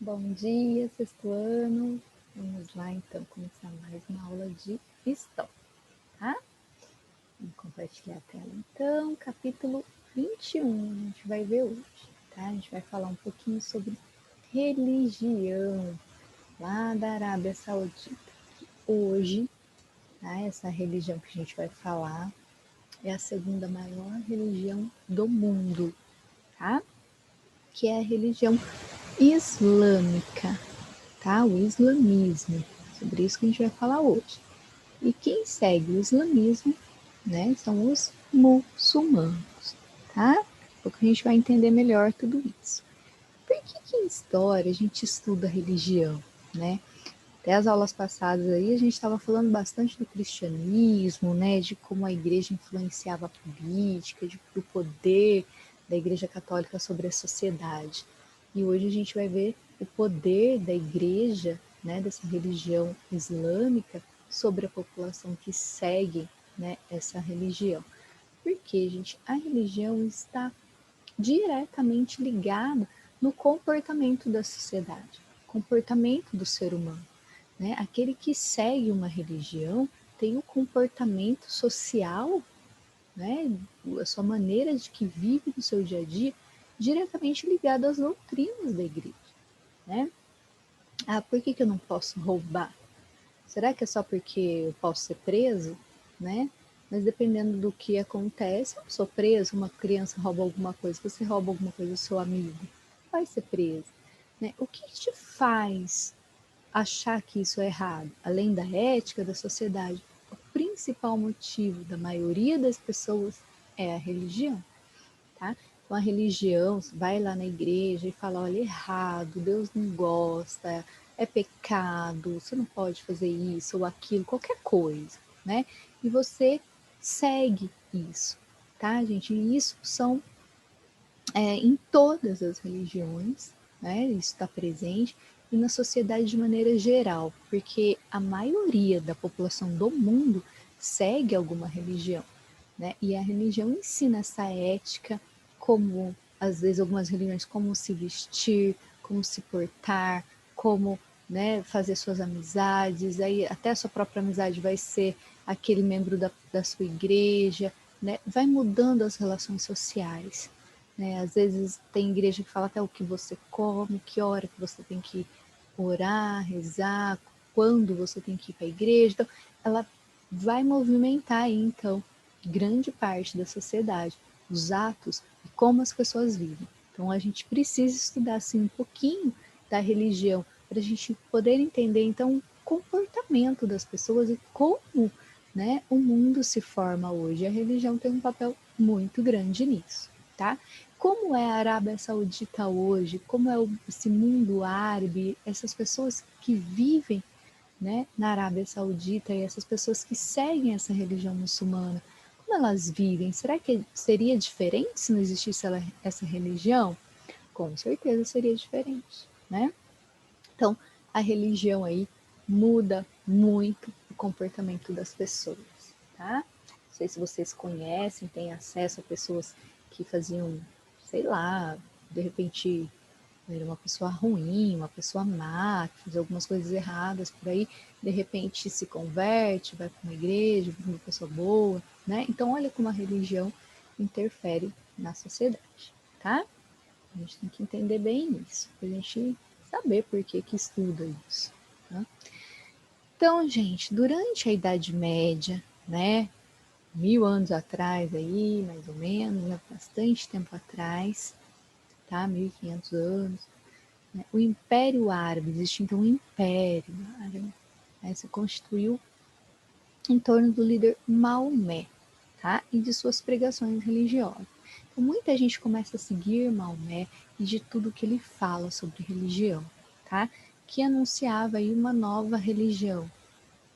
Bom dia, sexto ano. Vamos lá, então, começar mais uma aula de história, tá? Vamos compartilhar a tela, então. Capítulo 21, a gente vai ver hoje, tá? A gente vai falar um pouquinho sobre religião lá da Arábia Saudita. Hoje, tá? Essa religião que a gente vai falar é a segunda maior religião do mundo, tá? Que é a religião islâmica, tá? O islamismo, sobre isso que a gente vai falar hoje. E quem segue o islamismo, né, são os muçulmanos, tá? Daqui a pouco a gente vai entender melhor tudo isso. Por que em história a gente estuda religião, né? Até as aulas passadas aí a gente estava falando bastante do cristianismo, né, de como a igreja influenciava a política, do poder da igreja católica sobre a sociedade. E hoje a gente vai ver o poder da igreja, né, dessa religião islâmica sobre a população que segue, né, essa religião. Porque, gente, a religião está diretamente ligada no comportamento da sociedade, comportamento do ser humano, né? Aquele que segue uma religião tem um comportamento social, né? A sua maneira de que vive no seu dia a dia diretamente ligado às doutrinas da igreja, né? Ah, por que eu não posso roubar? Será que é só porque eu posso ser preso, né? Mas dependendo do que acontece, eu sou preso, uma criança rouba alguma coisa, você rouba alguma coisa do seu amigo, vai ser preso, né? O que te faz achar que isso é errado? Além da ética da sociedade, o principal motivo da maioria das pessoas é a religião, tá? Então a religião, vai lá na igreja e fala, olha, errado, Deus não gosta, é pecado, você não pode fazer isso ou aquilo, qualquer coisa, né? E você segue isso, tá, gente? E isso são em todas as religiões, né? Isso está presente e na sociedade de maneira geral, porque a maioria da população do mundo segue alguma religião, né? E a religião ensina essa ética, como às vezes algumas religiões, como se vestir, como se portar, como, né, fazer suas amizades, aí até a sua própria amizade vai ser aquele membro da sua igreja, né? Vai mudando as relações sociais, né? Às vezes tem igreja que fala até o que você come, que hora que você tem que orar, rezar, quando você tem que ir para a igreja. Então, ela vai movimentar aí, então, grande parte da sociedade, os atos e como as pessoas vivem. Então, a gente precisa estudar assim, um pouquinho da religião para a gente poder entender, então, o comportamento das pessoas e como, né, o mundo se forma hoje. A religião tem um papel muito grande nisso, tá? Como é a Arábia Saudita hoje, como é esse mundo árabe, essas pessoas que vivem, né, na Arábia Saudita e essas pessoas que seguem essa religião muçulmana, como elas vivem? Será que seria diferente se não existisse essa religião? Com certeza seria diferente, né? Então, a religião aí muda muito o comportamento das pessoas, tá? Não sei se vocês conhecem, têm acesso a pessoas que faziam, sei lá, de repente era uma pessoa ruim, uma pessoa má, que fazia algumas coisas erradas por aí, de repente se converte, vai para uma igreja, vira uma pessoa boa, né? Então, olha como a religião interfere na sociedade, tá? A gente tem que entender bem isso, para a gente saber por que estuda isso. Tá? Então, gente, durante a Idade Média, né, 1000 anos atrás aí, mais ou menos, né, bastante tempo atrás, tá, 1500 anos, né, o Império Árabe, existe então um Império Árabe, né, se constituiu em torno do líder Maomé, tá, e de suas pregações religiosas. Então, muita gente começa a seguir Maomé e de tudo que ele fala sobre religião, tá? Que anunciava aí uma nova religião,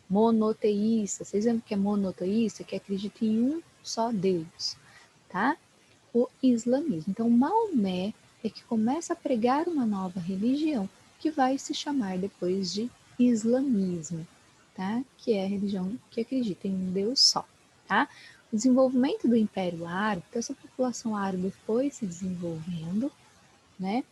monoteísta. Vocês lembram que é monoteísta? Que acredita em um só Deus, tá? O islamismo. Então, Maomé é que começa a pregar uma nova religião que vai se chamar depois de islamismo, tá? Que é a religião que acredita em um Deus só, tá? O desenvolvimento do Império Árabe, então essa população árabe foi se desenvolvendo, né?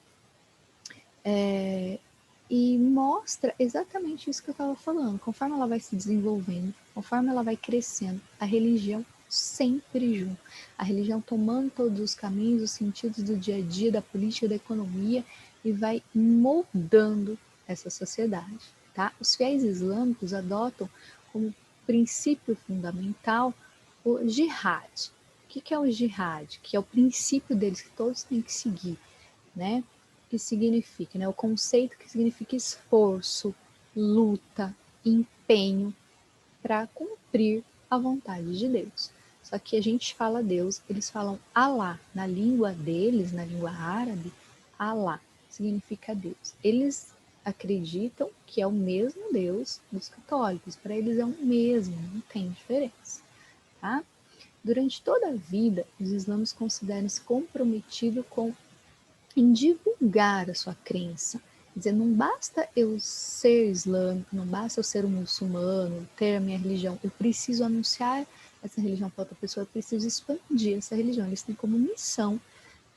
E mostra exatamente isso que eu estava falando. Conforme ela vai se desenvolvendo, conforme ela vai crescendo, a religião sempre junto. A religião tomando todos os caminhos, os sentidos do dia a dia, da política, da economia e vai moldando essa sociedade. Tá? Os fiéis islâmicos adotam como princípio fundamental o jihad. O que é o jihad? Que é o princípio deles que todos têm que seguir, né? Que significa, né? O conceito que significa esforço, luta, empenho para cumprir a vontade de Deus. Só que a gente fala Deus, eles falam Alá. Na língua deles, na língua árabe, Alá significa Deus. Eles acreditam que é o mesmo Deus dos católicos. Para eles é o mesmo, não tem diferença. Tá? Durante toda a vida, os islãs consideram-se comprometidos em divulgar a sua crença. Quer dizer, não basta eu ser islâmico, não basta eu ser um muçulmano, ter a minha religião, eu preciso anunciar essa religião para outra pessoa, eu preciso expandir essa religião. Eles têm como missão,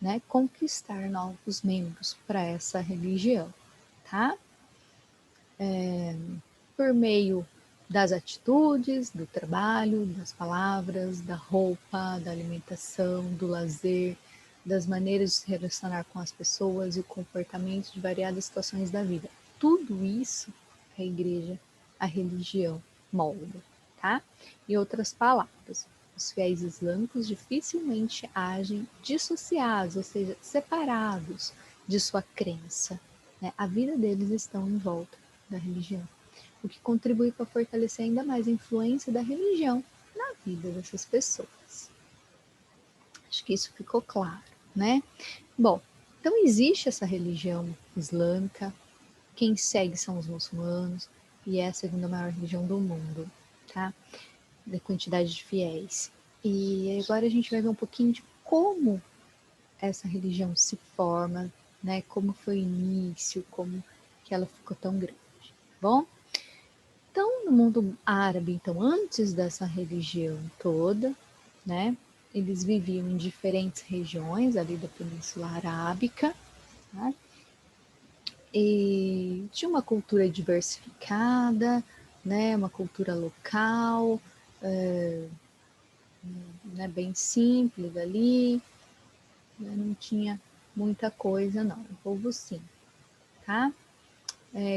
né, conquistar novos membros para essa religião, tá? Por meio das atitudes, do trabalho, das palavras, da roupa, da alimentação, do lazer, das maneiras de se relacionar com as pessoas e o comportamento de variadas situações da vida. Tudo isso a igreja, a religião molda, tá? Em outras palavras, os fiéis islâmicos dificilmente agem dissociados, ou seja, separados de sua crença, né? A vida deles está em volta da religião, o que contribui para fortalecer ainda mais a influência da religião na vida dessas pessoas. Acho que isso ficou claro, né? Bom, então existe essa religião islâmica, quem segue são os muçulmanos, e é a segunda maior religião do mundo, tá? Da quantidade de fiéis. E agora a gente vai ver um pouquinho de como essa religião se forma, né? Como foi o início, como que ela ficou tão grande, tá bom? Então, no mundo árabe, então, antes dessa religião toda, né, eles viviam em diferentes regiões ali da Península Arábica, né, e tinha uma cultura diversificada, né, uma cultura local, né, bem simples ali, né, não tinha muita coisa não, um povo simples, tá?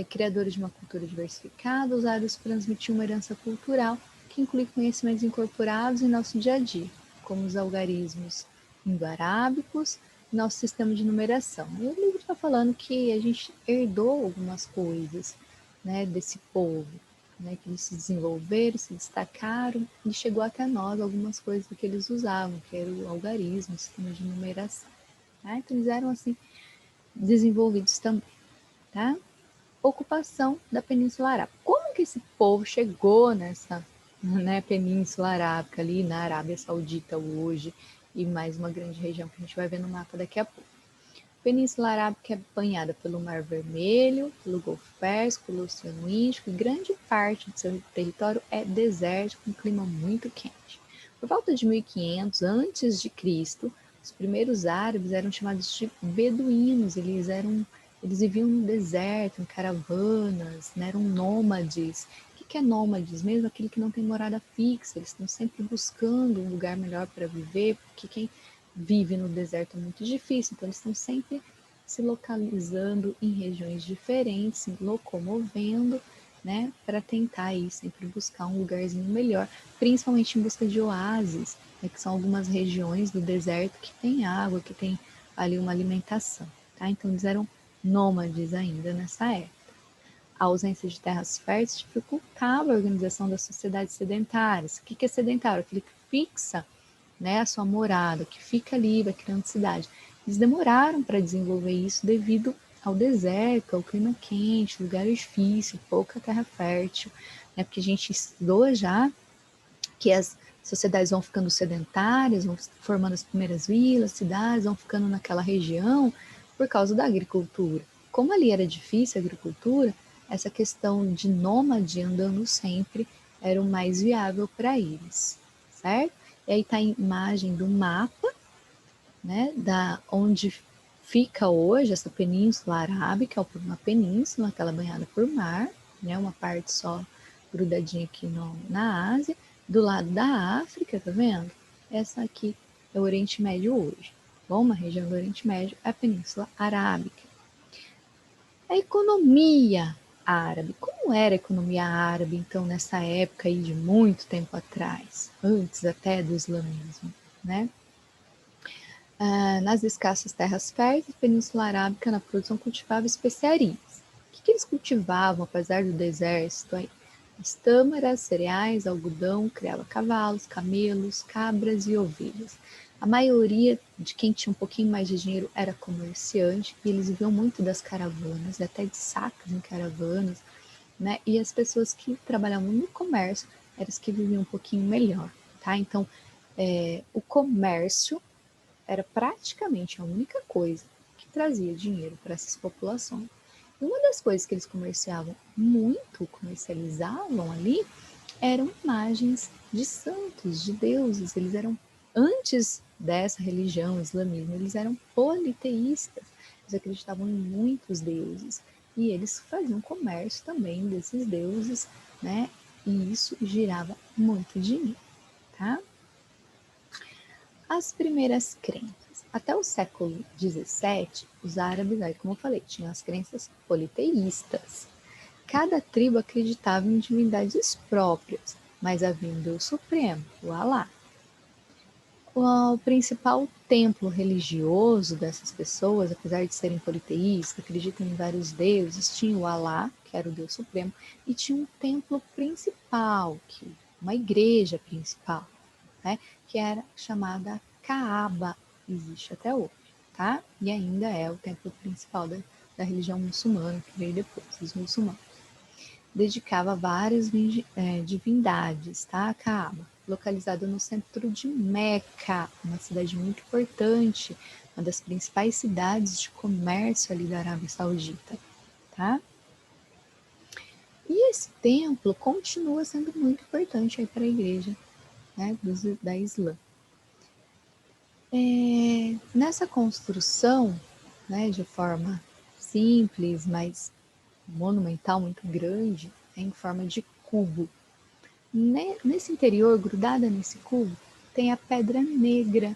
Criadores de uma cultura diversificada, os árabes transmitiam uma herança cultural que inclui conhecimentos incorporados em nosso dia a dia, como os algarismos indo-arábicos e nosso sistema de numeração. E o livro está falando que a gente herdou algumas coisas, né, desse povo, né, que eles se desenvolveram, se destacaram e chegou até nós algumas coisas que eles usavam, que era o algarismo, o sistema de numeração. Tá? Então eles eram assim desenvolvidos também. Tá? Ocupação da Península Arábica. Como que esse povo chegou nessa, né, Península Arábica ali na Arábia Saudita hoje e mais uma grande região que a gente vai ver no mapa daqui a pouco. A Península Arábica é banhada pelo Mar Vermelho, pelo Golfo Pérsico, pelo Oceano Índico e grande parte do seu território é desértico com clima muito quente. Por volta de 1500 antes de Cristo, os primeiros árabes eram chamados de beduínos, eles viviam no deserto, em caravanas, né? Eram nômades. O que é nômades? Mesmo aquele que não tem morada fixa, eles estão sempre buscando um lugar melhor para viver, porque quem vive no deserto é muito difícil, então eles estão sempre se localizando em regiões diferentes, se locomovendo, né, para tentar aí sempre buscar um lugarzinho melhor, principalmente em busca de oásis, né, que são algumas regiões do deserto que tem água, que tem ali uma alimentação, tá? Então eles eram nômades ainda nessa época. A ausência de terras férteis dificultava a organização das sociedades sedentárias. O que é sedentário? Aquele que fixa, né, a sua morada, que fica ali, vai criando cidade. Eles demoraram para desenvolver isso devido ao deserto, ao clima quente, lugares difíceis, pouca terra fértil, né, porque a gente estudou já que as sociedades vão ficando sedentárias, vão formando as primeiras vilas, cidades, vão ficando naquela região por causa da agricultura. Como ali era difícil a agricultura, essa questão de nômade andando sempre era o mais viável para eles, certo? E aí está a imagem do mapa, né, da onde fica hoje essa Península Arábica, uma península que ela é banhada por mar, né? Uma parte só grudadinha aqui na Ásia, do lado da África, tá vendo? Essa aqui é o Oriente Médio hoje. Bom, uma região do Oriente Médio é a Península Arábica. A economia árabe. Como era a economia árabe, então, nessa época aí de muito tempo atrás, antes até do islamismo, né? Nas escassas terras férteis, Península Arábica, na produção cultivava especiarias. O que eles cultivavam, apesar do deserto? Aí? As tâmaras, cereais, algodão, criava cavalos, camelos, cabras e ovelhas. A maioria de quem tinha um pouquinho mais de dinheiro era comerciante e eles viviam muito das caravanas, até de sacas em caravanas, né? E as pessoas que trabalhavam no comércio eram as que viviam um pouquinho melhor, tá? Então, o comércio era praticamente a única coisa que trazia dinheiro para essas populações. E uma das coisas que eles comercializavam ali, eram imagens de santos, de deuses. Eles eram, antes dessa religião, islamismo, eles eram politeístas. Eles acreditavam em muitos deuses. E eles faziam comércio também desses deuses, né? E isso girava muito dinheiro, tá? As primeiras crenças. Até o século XVII, os árabes, aí como eu falei, tinham as crenças politeístas. Cada tribo acreditava em divindades próprias, mas havia um Deus supremo, o Alá. O principal templo religioso dessas pessoas, apesar de serem politeístas, acreditam em vários deuses, tinha o Alá, que era o Deus supremo, e tinha um templo principal, uma igreja principal, né, que era chamada Kaaba, existe até hoje, tá? E ainda é o templo principal da religião muçulmana, que veio depois, os muçulmanos. Dedicava a várias divindades, tá? A Kaaba, localizada no centro de Meca, uma cidade muito importante, uma das principais cidades de comércio ali da Arábia Saudita, tá? E esse templo continua sendo muito importante aí para a igreja, né, da Islã. Nessa construção, né, de forma simples, mas monumental, muito grande, em forma de cubo. Nesse interior, grudada nesse cubo, tem a Pedra Negra,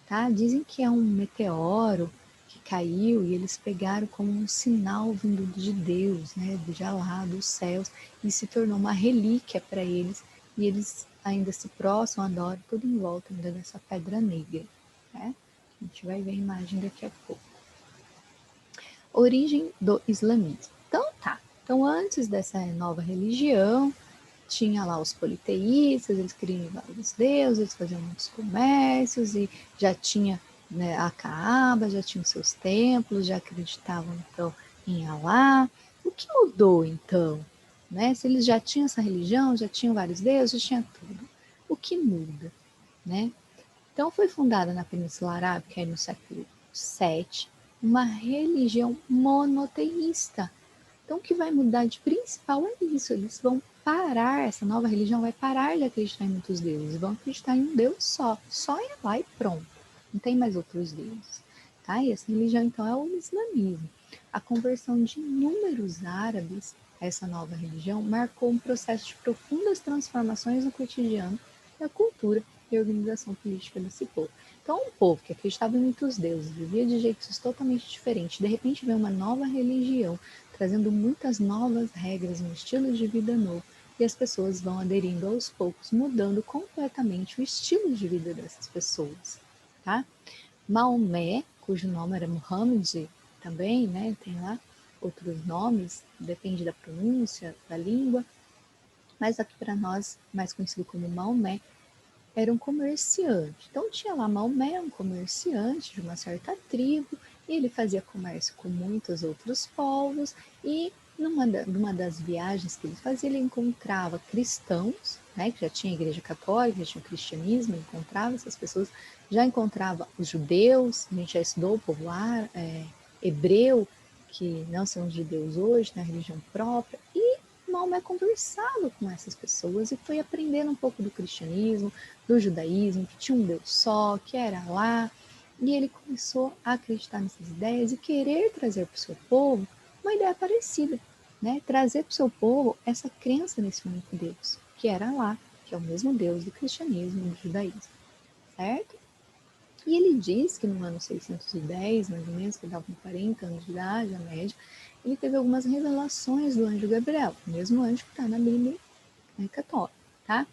tá? Dizem que é um meteoro que caiu e eles pegaram como um sinal vindo de Deus, né, de Alá, dos céus, e se tornou uma relíquia para eles, e eles ainda se prostram, adoram tudo em volta ainda dessa Pedra Negra, né? A gente vai ver a imagem daqui a pouco. Origem do islamismo. Então tá. Então antes dessa nova religião, tinha lá os politeístas, eles criam vários deuses, eles faziam muitos comércios e já tinha, né, a Kaaba, já tinham seus templos, já acreditavam então em Alá. O que mudou então? Né? Se eles já tinham essa religião, já tinham vários deuses, já tinha tudo. O que muda? Né? Então foi fundada na Península Arábica no século VII uma religião monoteísta. Então o que vai mudar de principal é isso, eles vão parar, essa nova religião vai parar de acreditar em muitos deuses, vão acreditar em um Deus só em Allah e pronto, não tem mais outros deuses. Tá? E essa religião então é o islamismo. A conversão de inúmeros árabes a essa nova religião marcou um processo de profundas transformações no cotidiano e a cultura e a organização política desse povo. Então, um povo que acreditava em muitos deuses, vivia de jeitos totalmente diferentes, de repente vem uma nova religião, trazendo muitas novas regras, um estilo de vida novo, e as pessoas vão aderindo aos poucos, mudando completamente o estilo de vida dessas pessoas. Tá? Maomé, cujo nome era Muhammad, também, né, tem lá outros nomes, depende da pronúncia, da língua, mas aqui para nós, mais conhecido como Maomé, era um comerciante. Então tinha lá Maomé, um comerciante de uma certa tribo, e ele fazia comércio com muitos outros povos, e numa das viagens que ele fazia, ele encontrava cristãos, né, que já tinha a igreja católica, já tinha o cristianismo, ele encontrava essas pessoas, já encontrava os judeus, a gente já estudou o povo hebreu, que não são judeus hoje, na religião própria, e Maomé conversava com essas pessoas e foi aprendendo um pouco do cristianismo, do judaísmo, que tinha um Deus só, que era lá, E ele começou a acreditar nessas ideias e querer trazer para o seu povo uma ideia parecida, né? Trazer para o seu povo essa crença nesse único Deus, que era Alá, que é o mesmo Deus do cristianismo e do judaísmo, certo? E ele diz que no ano 610, mais ou menos, que dava com 40 anos de idade, a média, ele teve algumas revelações do anjo Gabriel, o mesmo anjo que está na Bíblia, né, católica, tá?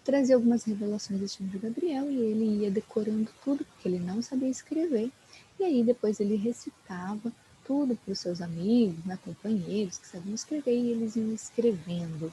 Trazia algumas revelações desse anjo Gabriel e ele ia decorando tudo, porque ele não sabia escrever. E aí depois ele recitava tudo para os seus amigos, né, companheiros que sabiam escrever e eles iam escrevendo,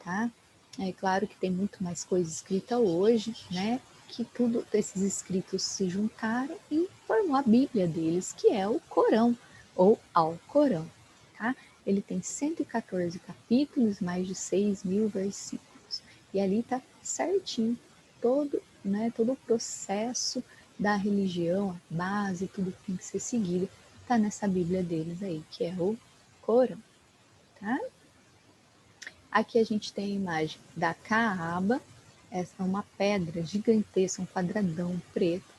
tá? É claro que tem muito mais coisa escrita hoje, né? Que tudo esses escritos se juntaram e formou a Bíblia deles, que é o Corão ou Alcorão, tá? Ele tem 114 capítulos, mais de 6.000 versículos. E ali está certinho todo, né, todo o processo da religião, a base, tudo que tem que ser seguido, está nessa Bíblia deles aí, que é o Corão, tá? Aqui a gente tem a imagem da Caaba, essa é uma pedra gigantesca, um quadradão preto,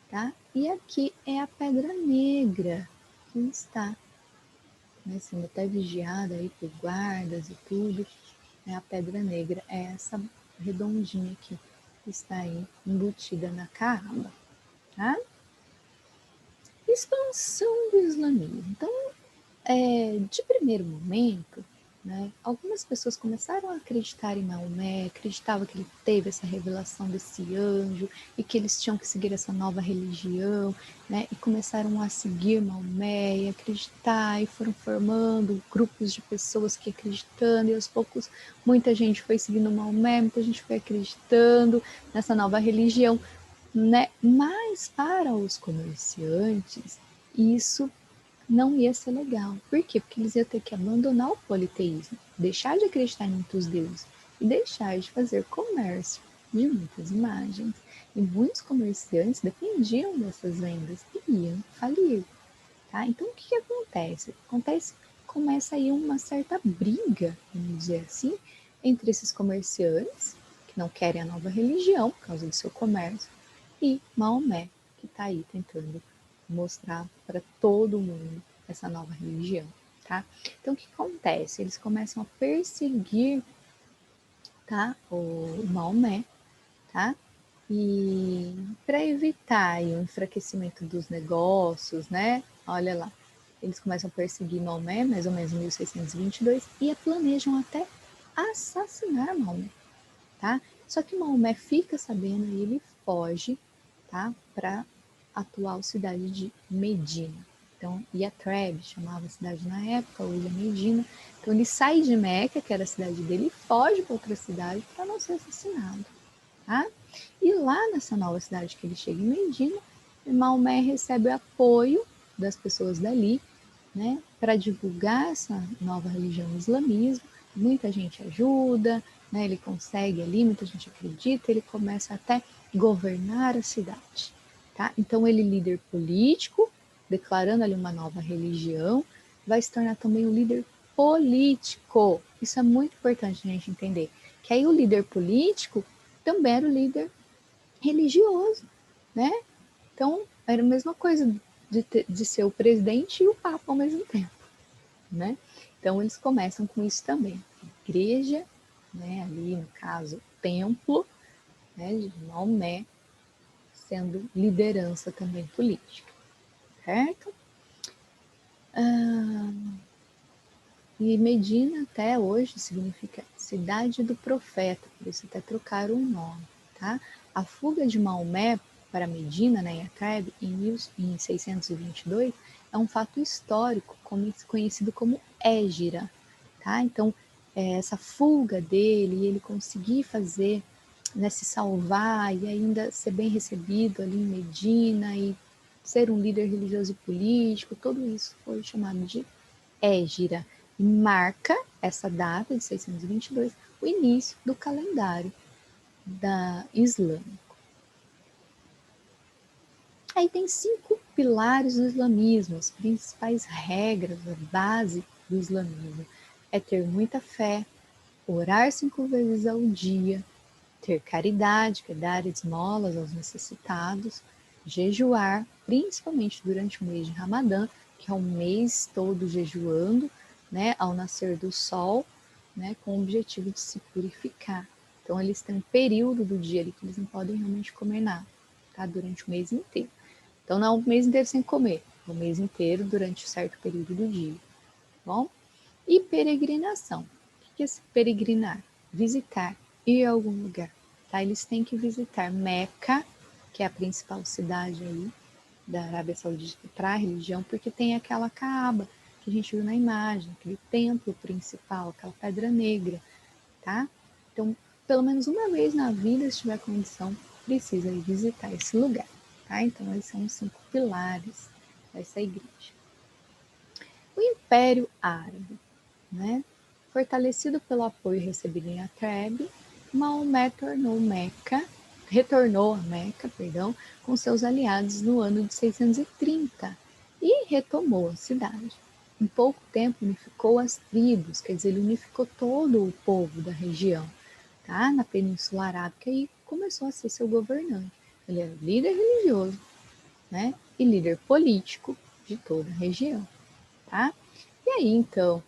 tá? E aqui é a Pedra Negra, que está, né, sendo até vigiada aí por guardas e tudo, né? A Pedra Negra é essa redondinha aqui, que está aí embutida na Caaba, tá? Expansão do islamismo. Então, de primeiro momento, né, algumas pessoas começaram a acreditar em Maomé, acreditavam que ele teve essa revelação desse anjo e que eles tinham que seguir essa nova religião, né, e começaram a seguir Maomé e acreditar e foram formando grupos de pessoas que acreditando e aos poucos muita gente foi seguindo Maomé, muita gente foi acreditando nessa nova religião, né? Mas para os comerciantes isso não ia ser legal. Por quê? Porque eles iam ter que abandonar o politeísmo, deixar de acreditar em muitos deuses e deixar de fazer comércio de muitas imagens. E muitos comerciantes dependiam dessas vendas e iam falir. Tá? Então, o que, que acontece? Começa aí uma certa briga, vamos dizer assim, entre esses comerciantes, que não querem a nova religião por causa do seu comércio, e Maomé, que está aí tentando mostrar para todo mundo essa nova religião, tá? Então o que acontece? Eles começam a perseguir, tá, o Maomé, tá? E para evitar aí o enfraquecimento dos negócios, né? Olha lá, eles começam a perseguir Maomé, mais ou menos em 1622, e planejam até assassinar Maomé, tá? Só que Maomé fica sabendo e ele foge, tá? Para a atual cidade de Medina. Então, Yatreb chamava a cidade na época, hoje é Medina. Então, ele sai de Meca, que era a cidade dele, e foge para outra cidade para não ser assassinado, tá? E lá nessa nova cidade que ele chega em Medina, Maomé recebe o apoio das pessoas dali, né, para divulgar essa nova religião, o islamismo. Muita gente ajuda, né, ele consegue ali, muita gente acredita, ele começa até governar a cidade, tá? Então ele líder político, declarando ali uma nova religião, vai se tornar também um líder político. Isso é muito importante a gente entender, que aí o líder político também era o líder religioso, né? Então era a mesma coisa de ser o presidente e o papa ao mesmo tempo, né? Então eles começam com isso também. Igreja, né, ali no caso, templo, né, de Maomé, sendo liderança também política, certo? E Medina até hoje significa cidade do profeta, por isso até trocaram o nome, tá? A fuga de Maomé para Medina, né, Yatreb, em 622, é um fato histórico conhecido como Égira, tá? Então, essa fuga dele, ele conseguir fazer, né, se salvar e ainda ser bem recebido ali em Medina e ser um líder religioso e político, tudo isso foi chamado de Égira e marca essa data de 622 o início do calendário da islâmico. Aí tem 5 pilares do islamismo, as principais regras, a base do islamismo é ter muita fé, orar 5 vezes ao dia, ter caridade, que é dar esmolas aos necessitados, jejuar, principalmente durante o mês de Ramadã, que é um mês todo jejuando, né, ao nascer do sol, né, com o objetivo de se purificar. Então, eles têm um período do dia ali que eles não podem realmente comer nada, tá? Durante o mês inteiro. Então, não é o mês inteiro sem comer, é o mês inteiro durante um certo período do dia, tá bom? E peregrinação. O que é peregrinar? Visitar, ir a algum lugar, tá? Eles têm que visitar Meca, que é a principal cidade aí da Arábia Saudita para a religião, porque tem aquela Caaba que a gente viu na imagem, aquele templo principal, aquela pedra negra, tá? Então, pelo menos uma vez na vida, se tiver condição, precisa ir visitar esse lugar, tá? Então, esses são os 5 pilares dessa igreja. O Império Árabe, né? Fortalecido pelo apoio recebido em Atrebe, Maomé retornou a Meca, com seus aliados no ano de 630 e retomou a cidade. Em pouco tempo unificou as tribos, quer dizer, ele unificou todo o povo da região, tá? Na Península Arábica e começou a ser seu governante. Ele era líder religioso, né? E líder político de toda a região, tá? E aí, então,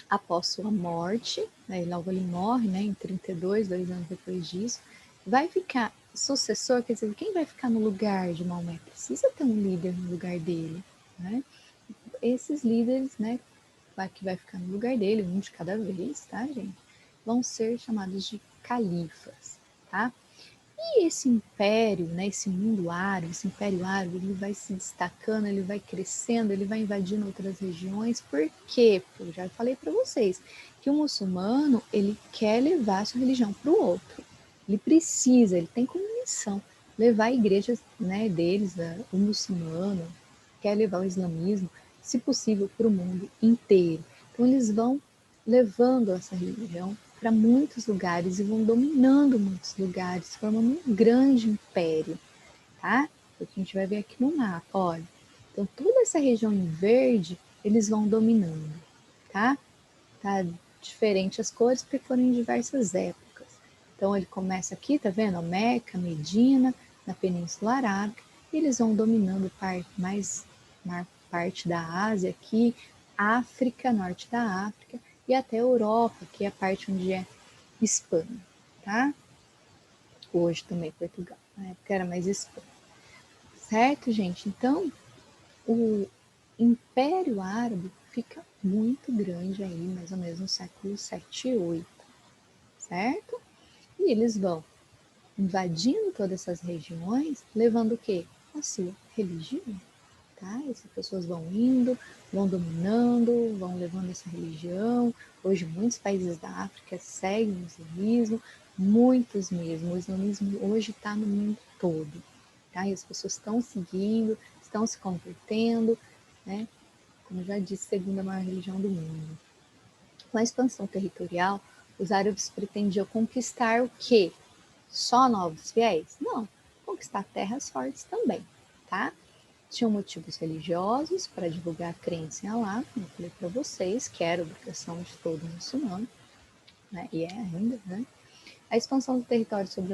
após sua morte, né, logo ele morre, né, em 32, 2 anos depois disso, vai ficar sucessor, quer dizer, quem vai ficar no lugar de Maomé? Precisa ter um líder no lugar dele, né? Esses líderes, né, que vai ficar no lugar dele, um de cada vez, tá, gente? Vão ser chamados de califas, tá? E esse império, né, esse mundo árabe, esse império árabe, ele vai se destacando, ele vai crescendo, ele vai invadindo outras regiões. Por quê? Porque eu já falei para vocês que o muçulmano, ele quer levar a sua religião para o outro. Ele precisa, ele tem como missão levar a igreja, né, deles, o muçulmano, quer levar o islamismo, se possível, para o mundo inteiro. Então eles vão levando essa religião para muitos lugares e vão dominando muitos lugares, formando um grande império, tá? O que a gente vai ver aqui no mapa, olha. Então, toda essa região em verde, eles vão dominando, tá? Tá diferente as cores porque foram em diversas épocas. Então, ele começa aqui, tá vendo? Meca, Medina, na Península Arábica, e eles vão dominando parte da Ásia aqui, África, norte da África, e até a Europa, que é a parte onde é Espanha, tá? Hoje também Portugal, na época era mais Espanha. Certo, gente? Então, o Império Árabe fica muito grande aí, mais ou menos no século 7 e 8, certo? E eles vão invadindo todas essas regiões, levando o quê? A sua religião, tá? Essas pessoas vão indo, vão dominando, vão levando essa religião. Hoje muitos países da África seguem o islamismo, muitos mesmo. O islamismo hoje está no mundo todo, tá? E as pessoas estão seguindo, estão se convertendo, né? Como eu já disse, segunda maior religião do mundo. Com a expansão territorial, os árabes pretendiam conquistar o quê? Só novos fiéis? Não, conquistar terras fortes também, tá? Tinham motivos religiosos para divulgar a crença em Allah, como eu falei para vocês, que era a obrigação de todo muçulmano, né? E é ainda, né? A expansão do território sob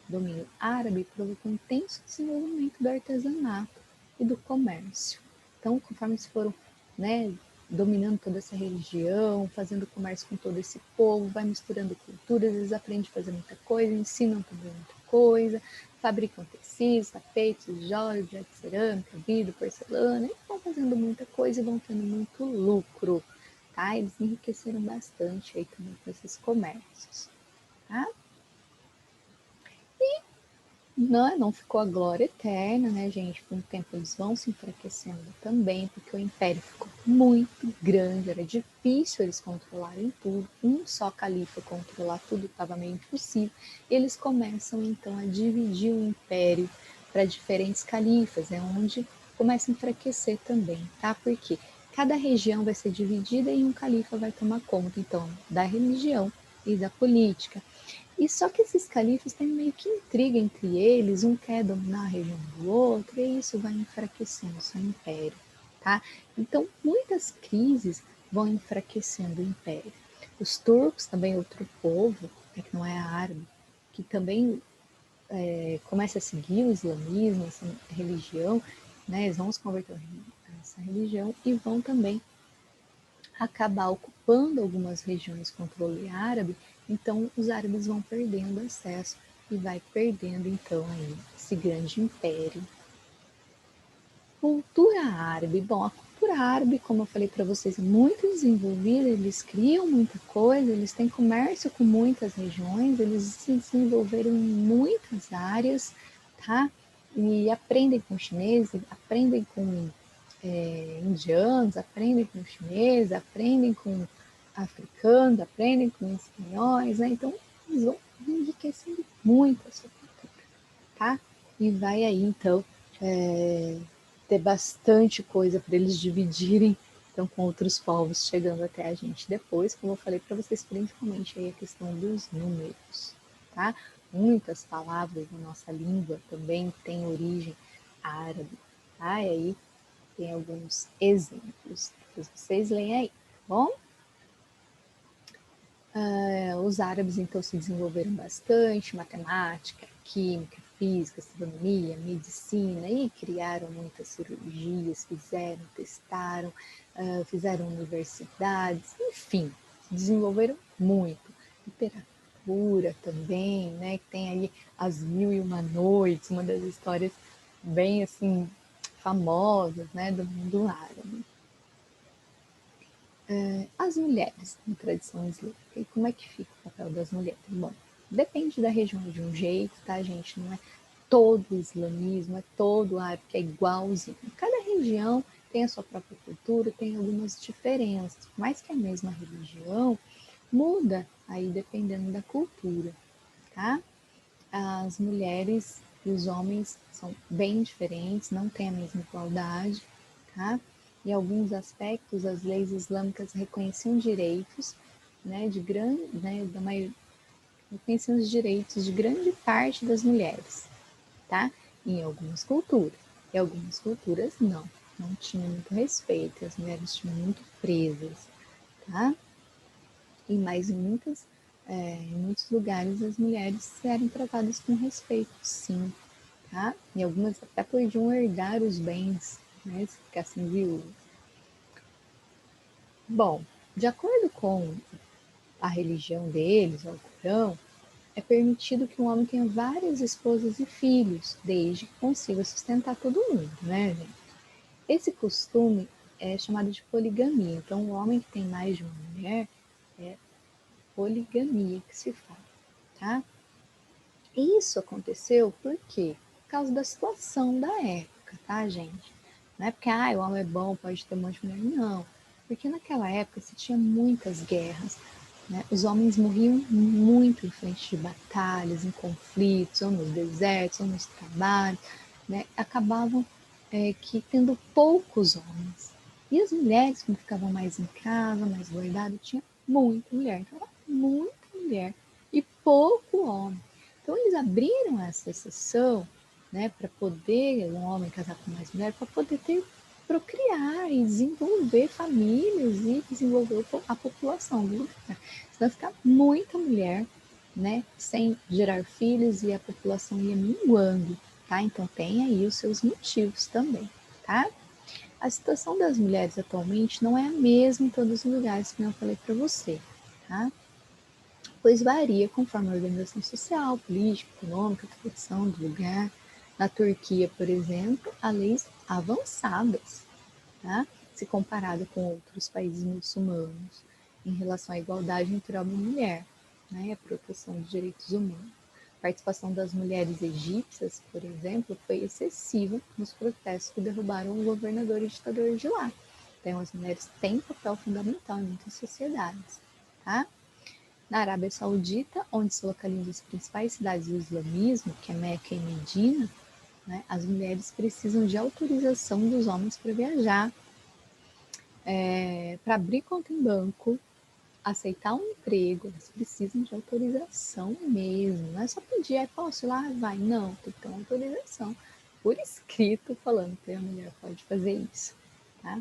domínio árabe provocou um intenso desenvolvimento do artesanato e do comércio. Então, conforme eles foram, né, dominando toda essa região, fazendo comércio com todo esse povo, vai misturando culturas, eles aprendem a fazer muita coisa, ensinam também muita coisa, fabricam tecidos, tapetes, joias, objetos de cerâmica, vidro, porcelana, e vão fazendo muita coisa e vão tendo muito lucro, tá? Eles enriqueceram bastante aí também com esses comércios, tá? Não ficou a glória eterna, né, gente? Com o tempo eles vão se enfraquecendo também, porque o império ficou muito grande, era difícil eles controlarem tudo. Um só califa controlar tudo estava meio impossível. E eles começam então a dividir o império para diferentes califas, é onde começa a enfraquecer também, tá? Porque cada região vai ser dividida e um califa vai tomar conta, então, da religião e da política. E só que esses califas têm meio que intriga entre eles, um quer dominar a região do outro, e isso vai enfraquecendo o seu império, tá? Então, muitas crises vão enfraquecendo o império. Os turcos, também outro povo, que não é árabe, que também começa a seguir o islamismo, essa religião, né? Eles vão se converter a essa religião e vão também acabar ocupando algumas regiões controle árabe, então os árabes vão perdendo acesso e vai perdendo então aí esse grande império. Cultura árabe. Bom, a cultura árabe, como eu falei para vocês, é muito desenvolvida, eles criam muita coisa, eles têm comércio com muitas regiões, eles se desenvolveram em muitas áreas, tá? E aprendem com chineses, aprendem com indianos, aprendem com chineses, aprendem com africanos, aprendem com espanhóis, né? Então, eles vão enriquecendo muito a sua cultura, tá? E vai aí, então, ter bastante coisa para eles dividirem, então, com outros povos chegando até a gente depois, como eu falei para vocês, principalmente aí a questão dos números, tá? Muitas palavras da nossa língua também têm origem árabe, tá? E aí tem alguns exemplos, depois vocês leem aí, tá bom? Os árabes então se desenvolveram bastante, matemática, química, física, astronomia, medicina, e criaram muitas cirurgias, fizeram, testaram, fizeram universidades, enfim, se desenvolveram muito. Literatura também, né? Que tem aí As Mil e Uma Noites, uma das histórias bem assim famosas, né, do mundo árabe. As mulheres na tradição islâmica, e como é que fica o papel das mulheres? Bom, depende da região de um jeito, tá, gente? Não é todo o islamismo, é todo o árabe que é igualzinho. Cada região tem a sua própria cultura, tem algumas diferenças, por mais que a mesma religião muda aí dependendo da cultura, tá? As mulheres e os homens são bem diferentes, não têm a mesma igualdade, tá? Em alguns aspectos, as leis islâmicas reconheciam direitos, né, da maioria, reconheciam os direitos de grande parte das mulheres, tá? Em algumas culturas. E algumas culturas não tinham muito respeito, as mulheres tinham muito presas, tá? E mais em muitos lugares as mulheres eram tratadas com respeito, sim, tá? E algumas até podiam herdar os bens, né, se ficassem viúvas. Bom, de acordo com a religião deles, o Corão, é permitido que um homem tenha várias esposas e filhos, desde que consiga sustentar todo mundo, né, gente? Esse costume é chamado de poligamia. Então, o homem que tem mais de uma mulher é poligamia que se fala, tá? Isso aconteceu por quê? Por causa da situação da época, tá, gente? Não é porque o homem é bom, pode ter um monte de mulher, não. Porque naquela época se tinha muitas guerras, né? Os homens morriam muito em frente de batalhas, em conflitos, ou nos desertos, ou nos trabalhos, né? Acabavam que tendo poucos homens. E as mulheres, como ficavam mais em casa, mais guardadas, tinha muita mulher. Então, muita mulher e pouco homem. Então, eles abriram essa exceção, né, para poder um homem casar com mais mulher, para poder procriar e desenvolver famílias e desenvolver a população do lugar. Senão ficar muita mulher, né, sem gerar filhos e a população ia minguando, tá? Então tem aí os seus motivos também, tá? A situação das mulheres atualmente não é a mesma em todos os lugares, como eu falei para você, tá? Pois varia conforme a organização social, política, econômica, a tradição do lugar. Na Turquia, por exemplo, há leis avançadas, tá? Se comparado com outros países muçulmanos, em relação à igualdade entre homem e mulher, né? E a proteção dos direitos humanos. A participação das mulheres egípcias, por exemplo, foi excessiva nos protestos que derrubaram o governador e ditador de lá. Então, as mulheres têm papel fundamental em muitas sociedades, tá? Na Arábia Saudita, onde se localizam as principais cidades do islamismo, que é Meca e Medina, né, as mulheres precisam de autorização dos homens para viajar, para abrir conta em banco, aceitar um emprego, eles precisam de autorização mesmo. Não é só pedir, posso ir lá? Vai. Não, tem que ter uma autorização por escrito falando que a mulher pode fazer isso, tá?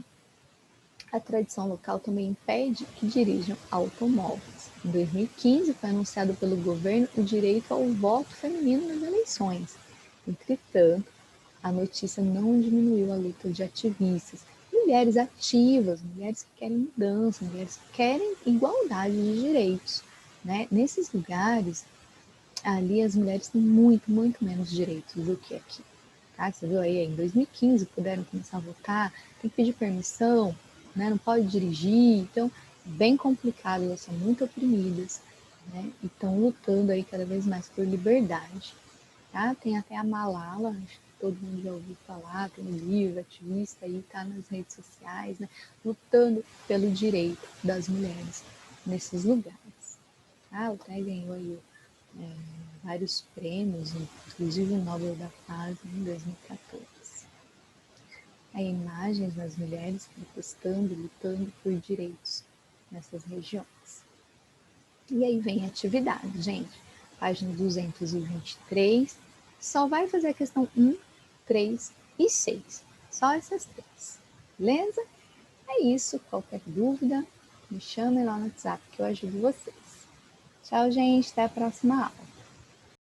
A tradição local também impede que dirijam automóveis. Em 2015, foi anunciado pelo governo o direito ao voto feminino nas eleições. Entretanto, a notícia não diminuiu a luta de ativistas, mulheres ativas, mulheres que querem mudança, mulheres que querem igualdade de direitos. Né? Nesses lugares, ali as mulheres têm muito, muito menos direitos do que aqui. Tá? Você viu aí, em 2015 puderam começar a votar, tem que pedir permissão, né? Não pode dirigir, então bem complicado, elas são muito oprimidas, né? E estão lutando aí cada vez mais por liberdade. Tá? Tem até a Malala, acho que todo mundo já ouviu falar, tem um livro, ativista aí, tá nas redes sociais, né? Lutando pelo direito das mulheres nesses lugares. Ah, o Thay ganhou aí vários prêmios, inclusive o Nobel da Paz em 2014. Aí imagens das mulheres protestando, lutando por direitos nessas regiões. E aí vem a atividade, gente. Página 223. Só vai fazer a questão 1, 3 e 6. Só essas três. Beleza? É isso. Qualquer dúvida, me chamem lá no WhatsApp que eu ajudo vocês. Tchau, gente. Até a próxima aula.